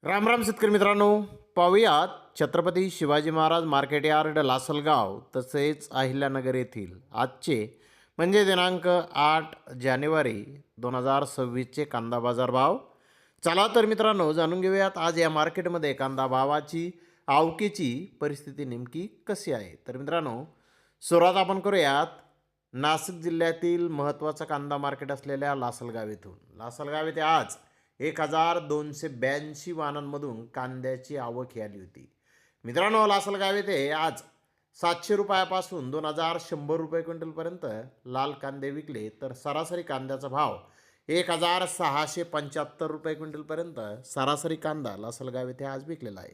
राम राम शेतकरी मित्रांनो, पाहूयात छत्रपती शिवाजी महाराज मार्केट यार्ड लासलगाव तसेच अहिल्यानगर येथील आजचे म्हणजे दिनांक 8 जानेवारी 2026चे कांदा बाजार भाव. चला तर मित्रांनो, जाणून घेऊयात आज या मार्केटमध्ये कांदा भावाची आवकेची परिस्थिती नेमकी कशी आहे. तर मित्रांनो, सुरुवात आपण करूयात नाशिक जिल्ह्यातील महत्त्वाचं कांदा मार्केट असलेल्या लासलगाव येथून. लासलगाव येथे आज 1282 वाहनांमधून कांद्याची आवक ही आली होती. मित्रांनो, लासलगाव येथे आज 700 रुपयापासून 2100 रुपये क्विंटलपर्यंत लाल कांदे विकले, तर सरासरी कांद्याचा भाव 1675 रुपये क्विंटलपर्यंत सरासरी कांदा लासलगाव येथे आज विकलेला आहे.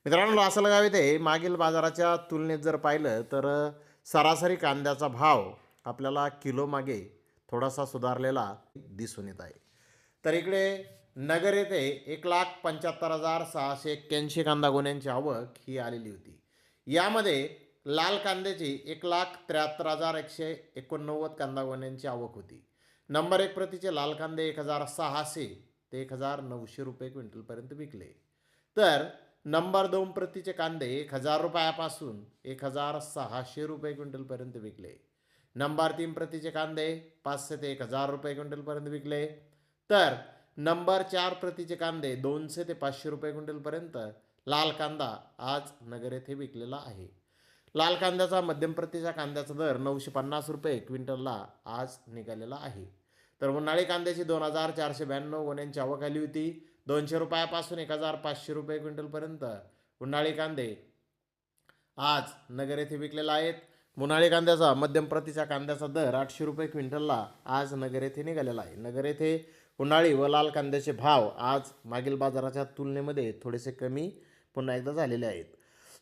मित्रांनो, लासलगाव येथे मागील बाजाराच्या तुलनेत जर पाहिलं तर सरासरी कांद्याचा भाव आपल्याला किलो मागे थोडासा सुधारलेला दिसून येत आहे. तर इकडे नगर येथे 1,75,681 कांदा गोण्यांची आवक ही आलेली होती. यामध्ये लाल कांद्याची 1,73,189 कांदा गोण्यांची आवक होती. नंबर 1 प्रतीचे लाल कांदे 1,600 ते 1,900 रुपये क्विंटलपर्यंत विकले. तर नंबर 2 प्रतीचे कांदे 1,000 रुपयापासून 1,600 रुपये क्विंटलपर्यंत विकले. नंबर 3 प्रतीचे कांदे 500 ते 1,000 रुपये क्विंटलपर्यंत विकले. तर नंबर 4 प्रतीचे कांदे 200 ते 500 रुपये क्विंटलपर्यंत लाल कांदा आज नगर येथे विकलेला आहे. लाल कांद्याचा मध्यम प्रतीच्या कांद्याचा दर 950 रुपये क्विंटलला आज निघालेला आहे. तर उन्हाळी कांद्याची 2,492 गोण्यांची आवक आली होती. 200 रुपयापासून 1,500 रुपये क्विंटलपर्यंत उन्हाळी कांदे आज नगर येथे विकलेला आहेत. उन्हाळी कांद्याचा मध्यम प्रतीच्या कांद्याचा दर 800 रुपये क्विंटलला आज नगर येथे निघालेला आहे. नगर येथे उन्हाळी व लाल कांद्याचे भाव आज मागील बाजाराच्या तुलनेमध्ये थोडेसे कमी पुन्हा एकदा झालेले आहेत.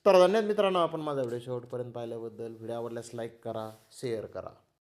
तर धन्यवाद मित्रांनो, आपण माझा व्हिडिओ शेवटपर्यंत पाहिल्याबद्दल. व्हिडिओ आवडल्यास लाईक करा, शेअर करा.